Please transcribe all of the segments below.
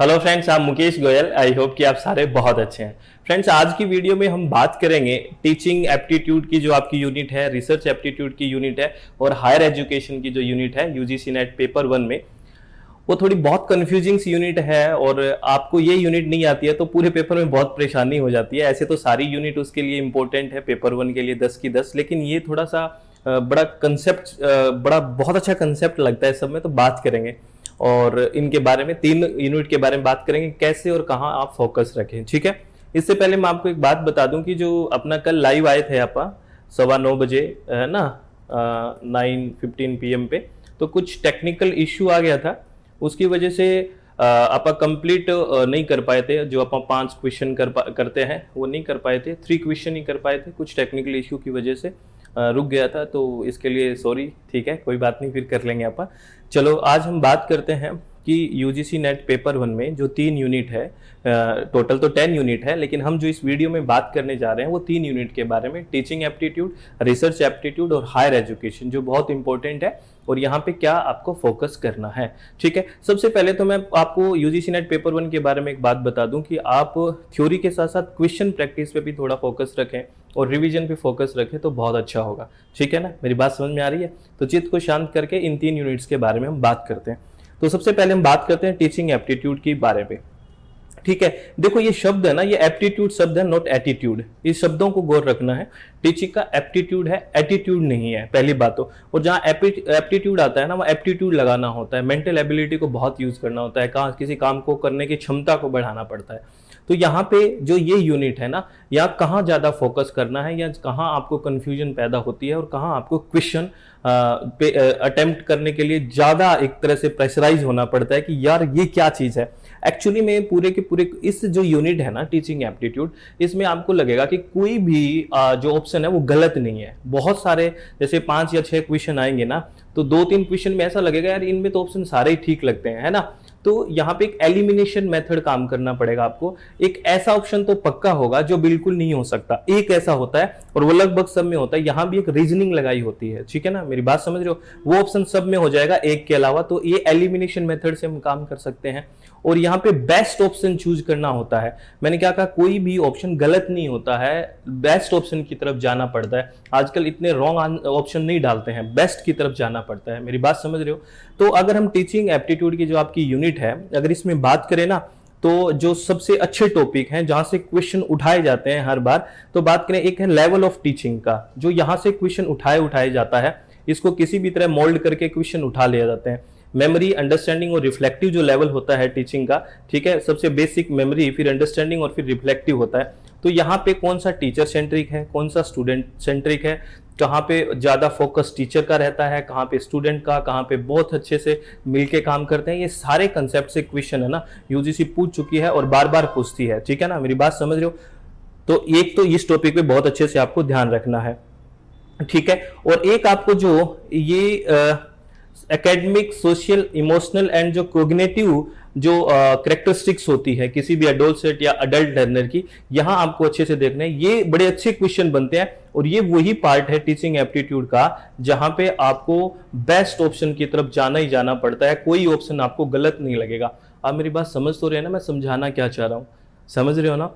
Hello friends, आप Mukesh Goyal. I hope कि आप सारे बहुत अच्छे हैं। फ्रेंड्स, आज की वीडियो में हम बात करेंगे टीचिंग एप्टीट्यूड की, जो आपकी यूनिट है, रिसर्च एप्टीट्यूड की यूनिट है, और हायर एजुकेशन की जो यूनिट है यूजीसी नेट पेपर 1 में। वो थोड़ी बहुत कंफ्यूजिंग सी यूनिट है, और आपको ये यूनिट नहीं आती है तो पूरे पेपर में बहुत परेशानी हो जाती है। ऐसे तो सारी यूनिट उसके लिए इंपॉर्टेंट है, पेपर 1 के लिए 10 की 10, लेकिन ये थोड़ा सा बड़ा कंसेप्ट, बड़ा बहुत अच्छा कंसेप्ट लगता है सब में, तो बात करेंगे। और इनके बारे में, 3 यूनिट के बारे में बात करेंगे, कैसे और कहाँ आप फोकस रखें। ठीक है। इससे पहले मैं आपको एक बात बता दूं कि जो अपना कल लाइव आए थे आप 9:15 बजे, है ना, 9:15 PM पे, तो कुछ टेक्निकल इश्यू आ गया था। उसकी वजह से आप कंप्लीट नहीं कर पाए थे। जो आप 5 क्वेश्चन करते हैं वो नहीं कर पाए थे, 3 क्वेश्चन ही कर पाए थे, कुछ टेक्निकल इश्यू की वजह से रुक गया था। तो इसके लिए सॉरी। ठीक है, कोई बात नहीं, फिर कर लेंगे आप। चलो, आज हम बात करते हैं कि यूजीसी नेट पेपर 1 में जो 3 यूनिट है, टोटल तो 10 यूनिट है, लेकिन हम जो इस वीडियो में बात करने जा रहे हैं वो 3 यूनिट के बारे में, टीचिंग एप्टीट्यूड, रिसर्च एप्टीट्यूड और हायर एजुकेशन, जो बहुत इंपॉर्टेंट है और यहाँ पे क्या आपको फोकस करना है। ठीक है। सबसे पहले तो मैं आपको यूजीसी नेट पेपर 1 के बारे में एक बात बता दूं कि आप थ्योरी के साथ साथ क्वेश्चन प्रैक्टिस पे भी थोड़ा फोकस रखें और रिवीजन पे फोकस रखें तो बहुत अच्छा होगा। ठीक है ना, मेरी बात समझ में आ रही है? तो चित्त को शांत करके इन 3 यूनिट्स के बारे में हम बात करते हैं। तो सबसे पहले हम बात करते हैं टीचिंग एप्टीट्यूड के बारे में। ठीक है। देखो, ये शब्द है ना, ये एप्टीट्यूड शब्द है, नॉट एटीट्यूड। इस शब्दों को गौर रखना है। टीचिंग का एप्टीट्यूड है, एटीट्यूड नहीं है, पहली बात तो। और जहां एप्टीट्यूड आता है ना, वहाँ एप्टीट्यूड लगाना होता है, मेंटल एबिलिटी को बहुत यूज करना होता है, कहाँ किसी काम को करने की क्षमता को बढ़ाना पड़ता है। तो यहाँ पे जो ये यूनिट है ना, यहाँ कहाँ ज्यादा फोकस करना है, या कहाँ आपको कंफ्यूजन पैदा होती है, और कहाँ आपको क्वेश्चन पे अटेम्प्ट करने के लिए ज्यादा एक तरह से प्रेशराइज होना पड़ता है कि यार ये क्या चीज है। एक्चुअली में पूरे के पूरे इस जो यूनिट है ना, टीचिंग एप्टीट्यूड, इसमें आपको लगेगा कि कोई भी जो ऑप्शन है वो गलत नहीं है। बहुत सारे, जैसे 5 या 6 क्वेश्चन आएंगे ना, तो 2-3 क्वेश्चन में ऐसा लगेगा यार इनमें तो ऑप्शन सारे ही ठीक लगते हैं, है ना। तो यहाँ पे एक एलिमिनेशन मेथड काम करना पड़ेगा आपको। एक ऐसा ऑप्शन तो पक्का होगा जो बिल्कुल नहीं हो सकता, एक ऐसा होता है, और वो लगभग सब में होता है। यहाँ भी एक रीजनिंग लगाई होती है। ठीक है ना, मेरी बात समझ रहे हो? वो ऑप्शन सब में हो जाएगा एक के अलावा। तो ये एलिमिनेशन मेथड से हम काम कर सकते हैं। और यहाँ पे बेस्ट ऑप्शन चूज करना होता है। मैंने क्या कहा, कोई भी ऑप्शन गलत नहीं होता है, बेस्ट ऑप्शन की तरफ जाना पड़ता है। आजकल इतने रॉन्ग ऑप्शन नहीं डालते हैं, बेस्ट की तरफ जाना पड़ता है। मेरी बात समझ रहे हो? तो अगर हम टीचिंग एप्टीट्यूड की जो आपकी यूनिट है, अगर इसमें बात करें ना, तो जो सबसे अच्छे टॉपिक हैं जहां से क्वेश्चन उठाए जाते हैं हर बार, तो बात करें, एक है लेवल ऑफ टीचिंग का, जो यहां से क्वेश्चन उठाए जाता है। इसको किसी भी तरह मोल्ड करके क्वेश्चन उठा लिए जाते हैं। मेमोरी, अंडरस्टैंडिंग और रिफ्लेक्टिव जो लेवल होता है टीचिंग का, ठीक है, सबसे बेसिक मेमोरी, फिर अंडरस्टैंडिंग और फिर रिफ्लेक्टिव होता है। तो यहाँ पे कौन सा टीचर सेंट्रिक है, कौन सा स्टूडेंट सेंट्रिक है, कहाँ पे ज्यादा फोकस टीचर का रहता है, कहाँ पे स्टूडेंट का, कहाँ पे बहुत अच्छे से मिलके काम करते हैं, ये सारे कंसेप्ट से क्वेश्चन है ना, यूजीसी पूछ चुकी है और बार बार पूछती है। ठीक है ना, मेरी बात समझ रहे हो? तो एक तो इस टॉपिक पे बहुत अच्छे से आपको ध्यान रखना है। ठीक है। और एक आपको जो ये एकेडमिक, सोशल, इमोशनल एंड जो कोग्निटिव जो करेक्टरिस्टिक्स होती है किसी भी एडोलसेंट या अडल्ट लर्नर की, यहां आपको अच्छे से देखना है। ये बड़े अच्छे क्वेश्चन बनते हैं, और ये वही पार्ट है टीचिंग एप्टीट्यूड का जहां पे आपको बेस्ट ऑप्शन की तरफ जाना ही जाना पड़ता है। कोई ऑप्शन आपको गलत नहीं लगेगा। आप मेरी बात समझ तो रहे हैं ना, मैं समझाना क्या चाह रहा हूं? समझ रहे हो ना?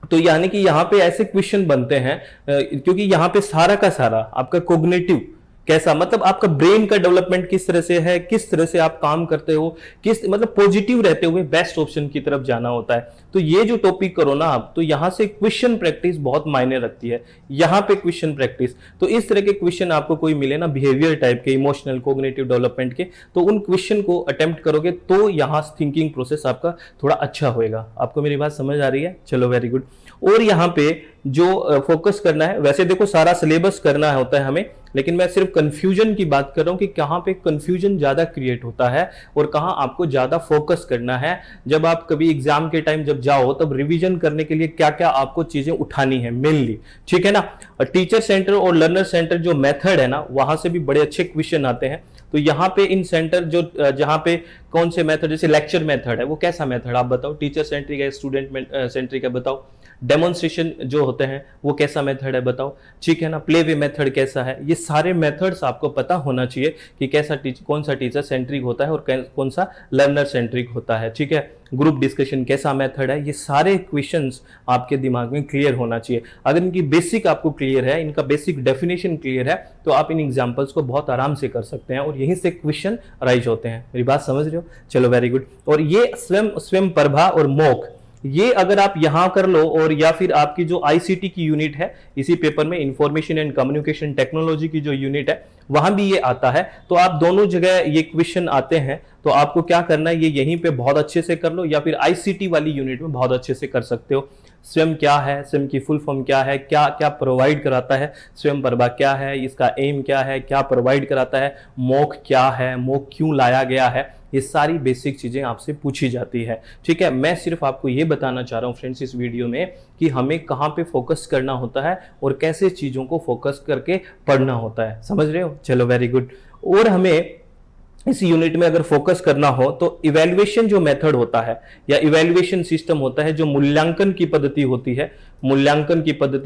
तो यानी कि यहाँ पे ऐसे क्वेश्चन बनते हैं, क्योंकि यहाँ पे सारा का सारा आपका कोग्निटिव कैसा, मतलब आपका ब्रेन का डेवलपमेंट किस तरह से है, किस तरह से आप काम करते हो, किस मतलब पॉजिटिव रहते हुए बेस्ट ऑप्शन की तरफ जाना होता है। तो ये जो टॉपिक करो ना आप, तो यहां से क्वेश्चन प्रैक्टिस बहुत मायने रखती है। यहाँ पे क्वेश्चन प्रैक्टिस, तो इस तरह के क्वेश्चन आपको कोई मिले ना, बिहेवियर टाइप के, इमोशनल, कोग्निटिव डेवलपमेंट के, तो उन क्वेश्चन को अटेम्प्ट करोगे तो यहाँ थिंकिंग प्रोसेस आपका थोड़ा अच्छा होएगा। आपको मेरी बात समझ आ रही है? चलो, वेरी गुड। और यहाँ पे जो फोकस करना है, वैसे देखो सारा सिलेबस करना होता है हमें, लेकिन मैं सिर्फ कंफ्यूजन की बात कर रहा हूं कि कहां पे कंफ्यूजन ज्यादा क्रिएट होता है और कहां आपको ज्यादा फोकस करना है। जब आप कभी एग्जाम के टाइम जब जाओ, तब रिवीजन करने के लिए क्या क्या आपको चीजें उठानी है मेनली। ठीक है ना। टीचर सेंटर और लर्नर सेंटर जो मेथड है ना, वहां से भी बड़े अच्छे क्वेश्चन आते हैं। तो यहाँ पे इन सेंटर जो जहां पे कौन से मेथड, जैसे लेक्चर मेथड है, वो कैसा मेथड आप बताओ, टीचर सेंट्रिक है, स्टूडेंट सेंट्रिक है, बताओ। डेमोन्स्ट्रेशन जो होते हैं वो कैसा मेथड है बताओ, ठीक है ना, प्ले वे मेथड कैसा है, ये सारे मेथड्स आपको पता होना चाहिए कि कौन सा टीचर सेंट्रिक होता है और कौन सा लर्नर सेंट्रिक होता है, ठीक है। ग्रुप डिस्कशन कैसा मेथड है, ये सारे क्वेश्चंस आपके दिमाग में क्लियर होना चाहिए। अगर इनकी बेसिक आपको क्लियर है, इनका बेसिक डेफिनेशन क्लियर है, तो आप इन एग्जांपल्स को बहुत आराम से कर सकते हैं और यहीं से क्वेश्चन राइज होते हैं। मेरी बात समझ रहे हो? चलो वेरी गुड। और ये स्वयं प्रभा और मॉक, ये अगर आप यहां कर लो, और या फिर आपकी जो आईसीटी की यूनिट है इसी पेपर में, इंफॉर्मेशन एंड कम्युनिकेशन टेक्नोलॉजी की जो यूनिट है वहां भी ये आता है, तो आप दोनों जगह ये क्वेश्चन आते हैं, तो आपको क्या करना है, ये यहीं पे बहुत अच्छे से कर लो, या फिर आईसीटी वाली यूनिट में बहुत अच्छे से कर सकते हो। स्वयं क्या है, स्वयं की फुल फॉर्म क्या है, क्या क्या प्रोवाइड कराता है, स्वयं प्रभा क्या है, इसका एम क्या है, क्या प्रोवाइड कराता है, मॉक क्या है, मॉक क्यों लाया गया है, ये सारी बेसिक चीजें आपसे पूछी जाती है, ठीक है। मैं सिर्फ आपको ये बताना चाह रहा हूं फ्रेंड्स इस वीडियो में कि हमें कहां पे फोकस करना होता है और कैसे चीजों को फोकस करके पढ़ना होता है, समझ रहे हो? चलो वेरी गुड। और हमें इस यूनिट में अगर फोकस करना हो तो इवैल्यूएशन जो मेथड होता है या इवैल्यूएशन सिस्टम होता है, जो मूल्यांकन की पद्धति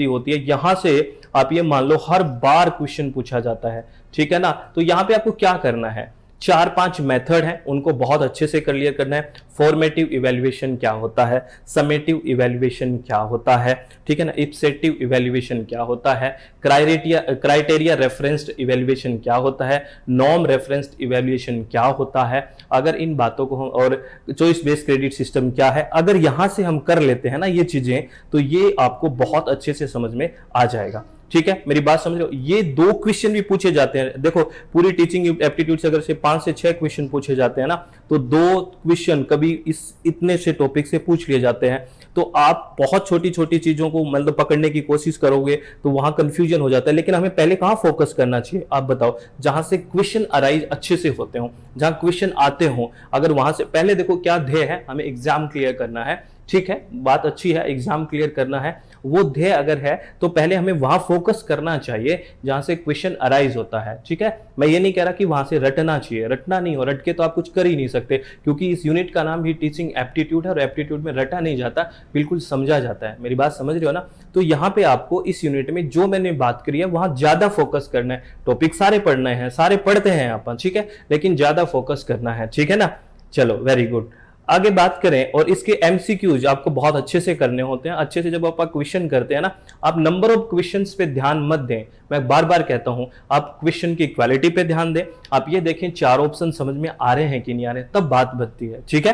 होती है, यहां से आप ये मान लो हर बार क्वेश्चन पूछा जाता है, ठीक है ना। तो यहां पे आपको क्या करना है, 4-5 मेथड हैं, उनको बहुत अच्छे से क्लियर करना है। फॉर्मेटिव इवैल्यूएशन क्या होता है, समेटिव इवैल्यूएशन क्या होता है, ठीक है ना, इप्सेटिव इवैल्यूएशन क्या होता है, क्राइटेरिया रेफरेंस्ड इवैल्यूएशन क्या होता है, नॉर्म रेफरेंस्ड इवैल्यूएशन क्या होता है। अगर इन बातों को हम, और चॉइस बेस्ड क्रेडिट सिस्टम क्या है, अगर यहां से हम कर लेते हैं ना ये चीजें, तो ये आपको बहुत अच्छे से समझ में आ जाएगा, ठीक है। मेरी बात समझ लो, ये 2 क्वेश्चन भी पूछे जाते हैं। देखो पूरी टीचिंग एप्टीट्यूड से अगर से 5 से 6 क्वेश्चन पूछे जाते हैं ना, तो 2 क्वेश्चन कभी इस इतने से टॉपिक से पूछ लिए जाते हैं। तो आप बहुत छोटी छोटी चीजों को मतलब पकड़ने की कोशिश करोगे तो वहां कंफ्यूजन हो जाता है। लेकिन हमें पहले कहां फोकस करना चाहिए आप बताओ, जहां से क्वेश्चन अराइज अच्छे से होते हो, जहां क्वेश्चन आते हो, अगर वहां से पहले देखो क्या ध्येय है, हमें एग्जाम क्लियर करना है, ठीक है, बात अच्छी है, एग्जाम क्लियर करना है, वो ध्येय अगर है तो पहले हमें वहां फोकस करना चाहिए जहां से क्वेश्चन अराइज होता है, ठीक है। मैं ये नहीं कह रहा कि वहां से रटना चाहिए, रटना नहीं हो, रट के तो आप कुछ कर ही नहीं सकते, क्योंकि इस यूनिट का नाम भी टीचिंग एप्टीट्यूड है और एप्टीट्यूड में रटा नहीं जाता, बिल्कुल समझा जाता है। मेरी बात समझ रहे हो ना? तो यहाँ पे आपको इस यूनिट में जो मैंने बात करी है वहां ज्यादा फोकस करना है। टॉपिक सारे पढ़ने हैं, सारे पढ़ते हैं अपन, ठीक है, लेकिन ज्यादा फोकस करना है, ठीक है ना। चलो वेरी गुड, आगे बात करें। और इसके एमसीक्यूज आपको बहुत अच्छे से करने होते हैं। अच्छे से जब आप क्वेश्चन करते हैं ना, आप नंबर ऑफ क्वेश्चंस पे ध्यान मत दें, मैं बार बार कहता हूं, आप क्वेश्चन की क्वालिटी पे ध्यान दें। आप ये देखें 4 ऑप्शन समझ में आ रहे हैं कि नहीं आ रहे, तब बात बनती है, ठीक है।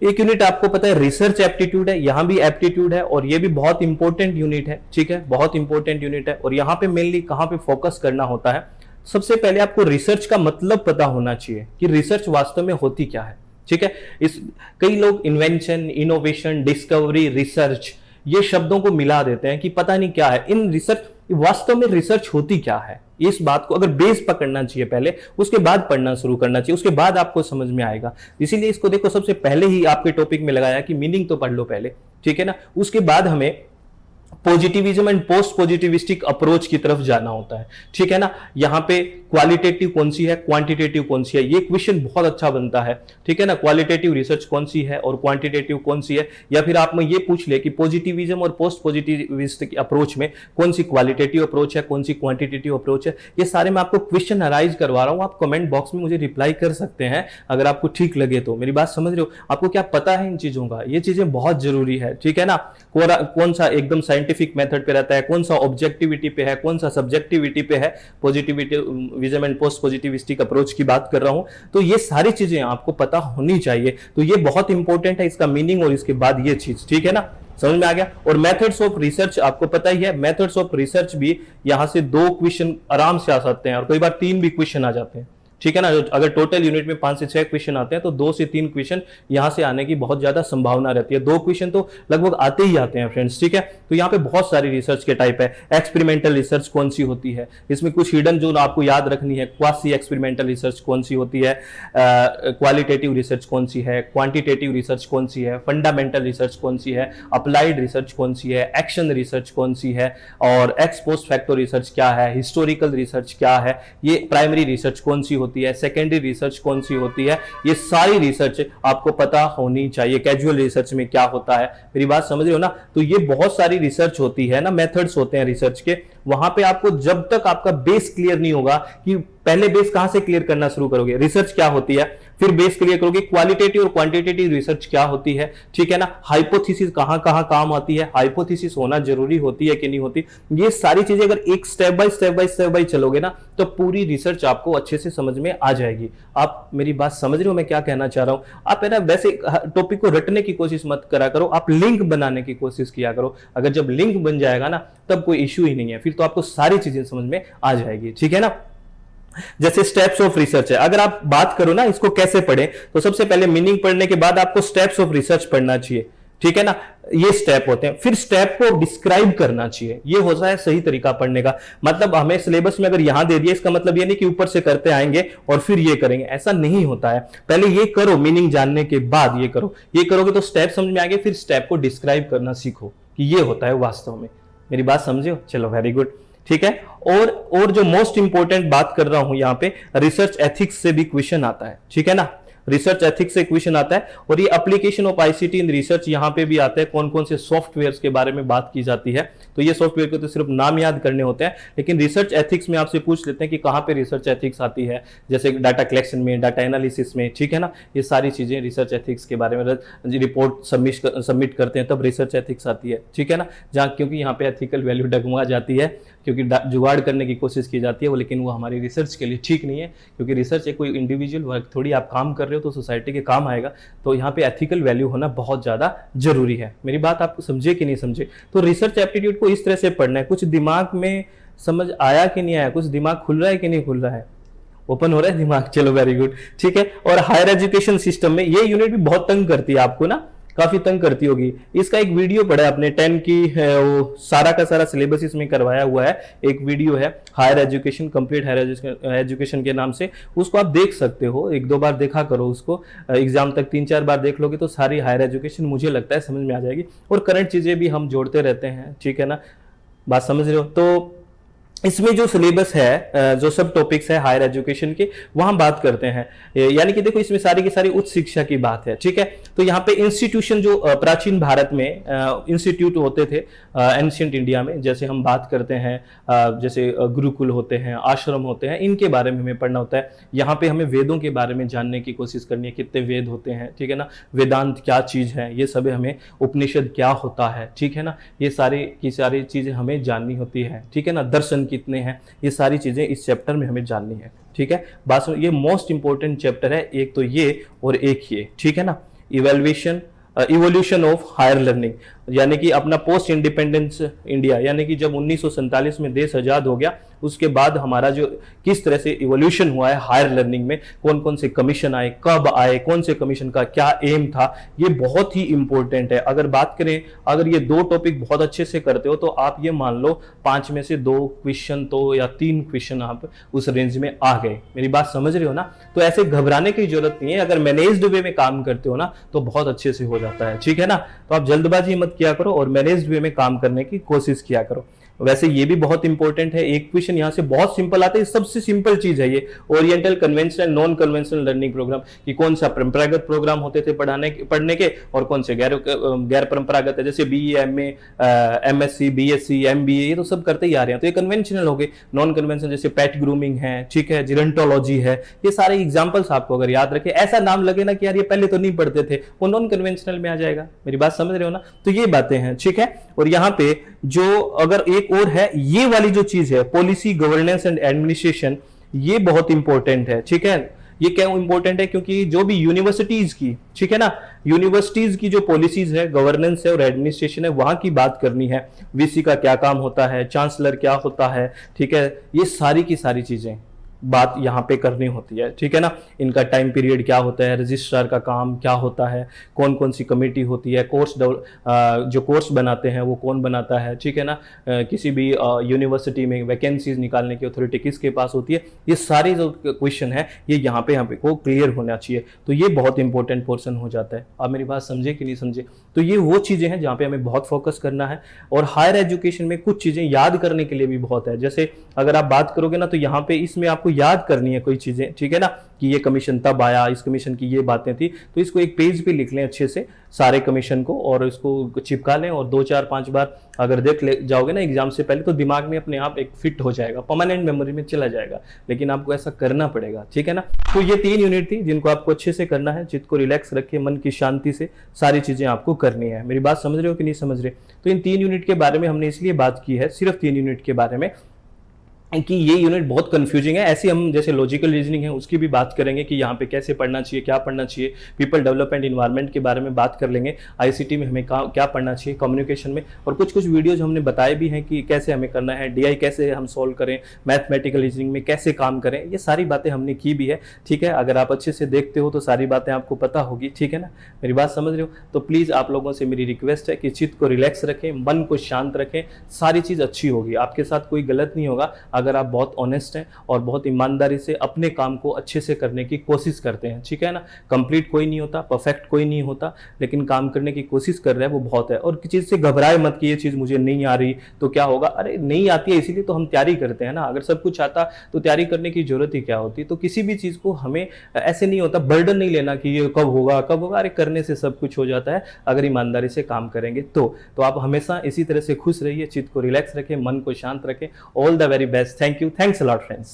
एक यूनिट आपको पता है रिसर्च एप्टीट्यूड है, यहां भी एप्टीट्यूड है और ये भी बहुत इंपॉर्टेंट यूनिट है, ठीक है, बहुत इंपॉर्टेंट यूनिट है। और यहां पे मेनली कहां पे फोकस करना होता है, सबसे पहले आपको रिसर्च का मतलब पता होना चाहिए कि रिसर्च वास्तव में होती क्या है, ठीक है। इस कई लोग इन्वेंशन, इनोवेशन, डिस्कवरी, रिसर्च ये शब्दों को मिला देते हैं कि पता नहीं क्या है इन रिसर्च, वास्तव में रिसर्च होती क्या है। इस बात को अगर बेस पकड़ना चाहिए पहले, उसके बाद पढ़ना शुरू करना चाहिए, उसके बाद आपको समझ में आएगा। इसीलिए इसको देखो सबसे पहले ही आपके टॉपिक में लगाया कि मीनिंग तो पढ़ लो पहले, ठीक है ना। उसके बाद हमें positivism and post positivistic approach की तरफ जाना होता है, ठीक है ना। यहां पे क्वालिटेटिव कौन सी है, क्वांटिटेटिव कौन सी है, ये क्वेश्चन बहुत अच्छा बनता है, ठीक है ना। क्वालिटेटिव रिसर्च कौन सी है और क्वांटिटेटिव कौन सी है, या फिर आप में ये पूछ ले कि पॉजिटिविज्म और पोस्ट पॉजिटिविस्टिक अप्रोच में कौन सी क्वालिटेटिव अप्रोच है, कौन सी क्वांटिटेटिव अप्रोच है। ये सारे मैं आपको क्वेश्चन अराइज करवा रहा हूं, आप कमेंट बॉक्स में मुझे रिप्लाई कर सकते हैं अगर आपको ठीक लगे तो। मेरी बात समझ रहे हो? आपको क्या पता है इन चीजों का, ये चीजें बहुत जरूरी है, ठीक है ना। कौन सा एकदम साइंटिफिक मेथड पे रहता है, कौन सा ऑब्जेक्टिविटी पे है, कौन सा सब्जेक्टिविटी पे है, positivism and post positivistic approach की बात कर रहा हूं। तो ये सारी चीजें आपको पता होनी चाहिए, तो ये बहुत इंपॉर्टेंट है, इसका मीनिंग और इसके बाद ये चीज, ठीक है ना, समझ में आ गया। और मेथड्स ऑफ रिसर्च आपको पता ही है, मेथड्स ऑफ रिसर्च भी यहां से 2 क्वेश्चन आराम से आ सकते हैं और कई बार 3 भी क्वेश्चन आ जाते हैं, ठीक है ना। अगर टोटल यूनिट में 5 से 6 क्वेश्चन आते हैं तो 2 से 3 क्वेश्चन यहां से आने की बहुत ज्यादा संभावना रहती है। 2 क्वेश्चन तो लगभग आते ही आते हैं फ्रेंड्स, ठीक है। तो यहाँ पे बहुत सारी रिसर्च के टाइप है। एक्सपेरिमेंटल रिसर्च कौन सी होती है, इसमें कुछ हिडन जो आपको याद रखनी है। क्वासी एक्सपेरिमेंटल रिसर्च कौन सी होती है, क्वालिटेटिव रिसर्च कौन सी है, क्वांटिटेटिव रिसर्च कौन सी है, फंडामेंटल रिसर्च कौन सी है, अप्लाइड रिसर्च कौन सी है, एक्शन रिसर्च कौन सी है, और एक्स पोस्ट फैक्टो रिसर्च क्या है, हिस्टोरिकल रिसर्च क्या है, ये प्राइमरी रिसर्च कौन सी होती है, सेकेंडरी रिसर्च कौन सी होती है, ये सारी रिसर्च आपको पता होनी चाहिए। कैजुअल रिसर्च में क्या होता है, मेरी बात समझ रहे हो ना। तो ये बहुत सारी रिसर्च होती है ना, मेथड्स होते हैं रिसर्च के। वहां पे आपको जब तक आपका बेस क्लियर नहीं होगा, कि पहले बेस कहां से क्लियर करना शुरू करोगे, रिसर्च क्या होती है, फिर बेस क्लियर करोगे क्वालिटेटिव और क्वांटिटेटिव रिसर्च क्या होती है, ठीक है ना। हाइपोथेसिस कहां कहां काम आती है, हाइपोथेसिस होना जरूरी होती है कि नहीं होती, ये सारी चीजें अगर एक स्टेप बाय चलोगे ना, तो पूरी रिसर्च आपको अच्छे से समझ में आ जाएगी। आप मेरी बात समझ रहे हो मैं क्या कहना चाह रहा हूं। आप है ना वैसे टॉपिक को रटने की कोशिश मत करा करो, आप लिंक बनाने की कोशिश किया करो। अगर जब लिंक बन जाएगा ना, तब कोई इश्यू ही नहीं है, फिर तो आपको सारी चीजें समझ में आ जाएगी, ठीक है ना। जैसे स्टेप्स ऑफ रिसर्च है, अगर आप बात करो ना इसको कैसे पढ़ें, तो सबसे पहले मीनिंग पढ़ने के बाद आपको स्टेप्स ऑफ रिसर्च पढ़ना चाहिए, ठीक है ना। ये स्टेप होते हैं, फिर स्टेप को डिस्क्राइब करना चाहिए, ये होता है सही तरीका पढ़ने का। मतलब हमें सिलेबस में अगर यहां दे दिया, इसका मतलब ये नहीं कि ऊपर से करते आएंगे और फिर ये करेंगे, ऐसा नहीं होता है। पहले ये करो, मीनिंग जानने के बाद ये करो, ये करोगे तो स्टेप समझ में आएंगे, फिर स्टेप को डिस्क्राइब करना सीखो कि ये होता है वास्तव में। मेरी बात समझे हो, चलो वेरी गुड, ठीक है। और जो मोस्ट इंपॉर्टेंट बात कर रहा हूं यहां पे, रिसर्च एथिक्स से भी क्वेश्चन आता है, ठीक है ना। रिसर्च एथिक्स से क्वेश्चन आता है, और ये application of ICT in research यहां पे भी आता है। कौन कौन से सॉफ्टवेयर्स के बारे में बात की जाती है, तो ये सॉफ्टवेयर को तो सिर्फ नाम याद करने होते हैं, लेकिन रिसर्च एथिक्स में आपसे पूछ लेते हैं कि कहां पे रिसर्च एथिक्स आती है, जैसे डाटा कलेक्शन में, डाटा एनालिसिस में, ठीक है ना। ये सारी चीजें रिसर्च एथिक्स के बारे में, रिपोर्ट सबमिट करते हैं तब रिसर्च एथिक्स आती है, ठीक है ना। जहां क्योंकि यहाँ पे एथिकल वैल्यू डगमगा जाती है, क्योंकि जुगाड़ करने की कोशिश की जाती है वो, लेकिन वो हमारी रिसर्च के लिए ठीक नहीं है, क्योंकि रिसर्च एक कोई इंडिविजुअल वर्क थोड़ी आप काम कर रहे हो तो सोसाइटी के काम आएगा। तो यहाँ पे एथिकल वैल्यू होना बहुत ज्यादा जरूरी है। मेरी बात आपको समझे कि नहीं समझे। तो रिसर्च एप्टीट्यूड को इस तरह से पढ़ना है। कुछ दिमाग में समझ आया कि नहीं आया, कुछ दिमाग खुल रहा है कि नहीं खुल रहा है, ओपन हो रहा है दिमाग, चलो वेरी गुड, ठीक है। और हायर एजुकेशन सिस्टम में ये यूनिट भी बहुत तंग करती है आपको ना, काफी तंग करती होगी। इसका एक वीडियो पड़ा है आपने 10 की, वो सारा का सारा सिलेबस इसमें करवाया हुआ है, एक वीडियो है higher education, complete higher education के नाम से, उसको आप देख सकते हो, एक दो बार देखा करो उसको, एग्जाम तक 3-4 बार देख लोगे तो सारी हायर एजुकेशन मुझे लगता है समझ में आ जाएगी। और करंट चीजें भी हम जोड़ते रहते हैं, ठीक है ना, बात समझ रहे हो। तो इसमें जो सिलेबस है, जो सब टॉपिक्स है हायर एजुकेशन के, वहां बात करते हैं, यानी कि देखो इसमें सारी की सारी उच्च शिक्षा की बात है, ठीक है। तो यहाँ पे इंस्टीट्यूशन जो प्राचीन भारत में इंस्टीट्यूट होते थे एंशिएंट इंडिया में, जैसे हम बात करते हैं जैसे गुरुकुल होते हैं, आश्रम होते हैं, इनके बारे में हमें पढ़ना होता है। यहाँ पे हमें वेदों के बारे में जानने की कोशिश करनी है, कितने वेद होते हैं, ठीक है ना, वेदांत क्या चीज है, ये सब हमें, उपनिषद क्या होता है, ठीक है ना, ये सारी की सारी चीजें हमें जाननी होती है, ठीक है ना। दर्शन कितने हैं, ये सारी चीजें इस चैप्टर में हमें जाननी है, ठीक है। बात ये मोस्ट इंपॉर्टेंट चैप्टर है, एक तो ये और एक ये, ठीक है ना। इवोल्यूशन ऑफ हायर लर्निंग, यानी कि अपना पोस्ट इंडिपेंडेंस इंडिया, यानी कि जब 1947 में देश आजाद हो गया, उसके बाद हमारा जो किस तरह से इवोल्यूशन हुआ है हायर लर्निंग में, कौन कौन से कमीशन आए, कब आए, कौन से कमीशन का क्या एम था, ये बहुत ही इंपॉर्टेंट है। अगर बात करें, अगर ये 2 टॉपिक बहुत अच्छे से करते हो तो आप ये मान लो 5 में से 2 क्वेश्चन तो, या 3 क्वेश्चन आप उस रेंज में आ गए। मेरी बात समझ रहे हो ना। तो ऐसे घबराने की जरूरत नहीं है, अगर मैनेज्ड वे में काम करते हो ना तो बहुत अच्छे से हो जाता है, ठीक है ना। तो आप जल्दबाजी मत किया करो और मैनेज्ड वे में काम करने की कोशिश किया करो। वैसे ये भी बहुत इंपॉर्टेंट है, एक क्वेश्चन यहाँ से बहुत सिंपल आता है, सबसे सिंपल चीज है ये, oriental conventional non conventional learning programme, कि कौन सा परंपरागत प्रोग्राम होते थे पढ़ने के और कौन से गैर परंपरागत है, जैसे BE, MA, MSc, BSc, MBA, ये तो सब करते ही आ रहे हैं। तो ये कन्वेंशनल हो गए। नॉन कन्वेंशनल जैसे पेट ग्रूमिंग है, ठीक है, जिरेंटोलॉजी है, ये सारे एग्जाम्पल्स आपको अगर याद रखे, ऐसा नाम लगे ना कि यार ये पहले तो नहीं पढ़ते थे, वो नॉन कन्वेंशनल में आ जाएगा। मेरी बात समझ रहे हो ना। तो ये बातें हैं, ठीक है। और यहाँ पे जो अगर एक और है, ये वाली जो चीज है पॉलिसी, गवर्नेंस एंड एडमिनिस्ट्रेशन, ये बहुत इंपॉर्टेंट है, ठीक है। ये क्या इंपॉर्टेंट है, क्योंकि जो भी यूनिवर्सिटीज की, ठीक है ना, यूनिवर्सिटीज की जो पॉलिसीज है, गवर्नेंस है और एडमिनिस्ट्रेशन है, वहां की बात करनी है। वीसी का क्या काम होता है, चांसलर क्या होता है, ठीक है, ये सारी की सारी चीजें बात यहाँ पे करनी होती है, ठीक है ना। इनका टाइम पीरियड क्या होता है, रजिस्ट्रार का काम क्या होता है, कौन कौन सी कमेटी होती है, जो कोर्स बनाते हैं वो कौन बनाता है, ठीक है ना। किसी भी यूनिवर्सिटी में वैकेंसीज निकालने की अथॉरिटी किसके पास होती है, ये सारे जो क्वेश्चन है ये यहाँ पे को क्लियर होना चाहिए। तो ये बहुत इंपॉर्टेंट पोर्सन हो जाता है। आप मेरी बात समझे कि नहीं समझे। तो ये वो चीजें हैं जहाँ पे हमें बहुत फोकस करना है। और हायर एजुकेशन में कुछ चीजें याद करने के लिए भी बहुत है। जैसे अगर आप बात करोगे ना, तो यहाँ पे इसमें आपको आपको याद करनी है कोई चीजें, ठीक है ना, कि ये कमीशन तब आया, इस कमीशन की ये बातें थी, तो इसको एक पेज पे लिख लें अच्छे से सारे कमीशन को, और इसको चिपका लें, और 2 4 5 बार अगर देख ले जाओगे ना एग्जाम से पहले, तो दिमाग में अपने आप एक फिट हो जाएगा, परमानेंट मेमोरी में चला जाएगा। लेकिन आपको ऐसा करना पड़ेगा, ठीक है ना। तो ये 3 यूनिट थी जिनको आपको अच्छे से करना है, चित्त को रिलैक्स रखे, मन की शांति से सारी चीजें आपको करनी है। मेरी बात समझ रहे हो कि नहीं समझ रहे? तो इन 3 यूनिट के बारे में हमने इसलिए बात की है, सिर्फ 3 यूनिट के बारे में, कि ये यूनिट बहुत कंफ्यूजिंग है। ऐसे हम जैसे लॉजिकल रीजनिंग है उसकी भी बात करेंगे कि यहाँ पे कैसे पढ़ना चाहिए, क्या पढ़ना चाहिए, पीपल डेवलपमेंट इन्वायरमेंट के बारे में बात कर लेंगे, आईसीटी में हमें क्या पढ़ना चाहिए, कम्युनिकेशन में, और कुछ कुछ वीडियोज हमने बताए भी हैं कि कैसे हमें करना है, डीआई कैसे हम सॉल्व करें, मैथमेटिकल रीजनिंग में कैसे काम करें, ये सारी बातें हमने की भी है, ठीक है। अगर आप अच्छे से देखते हो तो सारी बातें आपको पता होगी, ठीक है ना। मेरी बात समझ रहे हो? तो प्लीज़ आप लोगों से मेरी रिक्वेस्ट है कि चित्त को रिलैक्स रखें, मन को शांत रखें, सारी चीज़ अच्छी होगी, आपके साथ कोई गलत नहीं होगा अगर आप बहुत ऑनेस्ट हैं और बहुत ईमानदारी से अपने काम को अच्छे से करने की कोशिश करते हैं, ठीक है ना। कंप्लीट कोई नहीं होता, परफेक्ट कोई नहीं होता, लेकिन काम करने की कोशिश कर रहा है वो बहुत है। और किसी चीज़ से घबराए मत कि ये चीज़ मुझे नहीं आ रही तो क्या होगा, अरे नहीं आती है इसीलिए तो हम तैयारी करते हैं ना। अगर सब कुछ आता तो तैयारी करने की जरूरत ही क्या होती। तो किसी भी चीज़ को हमें ऐसे नहीं होता, बर्डन नहीं लेना कि ये कब होगा कब होगा, अरे करने से सब कुछ हो जाता है अगर ईमानदारी से काम करेंगे तो आप हमेशा इसी तरह से खुश रहिए, चित्त को रिलैक्स रखें, मन को शांत रखें। All the very best, thank you, thanks a lot friends।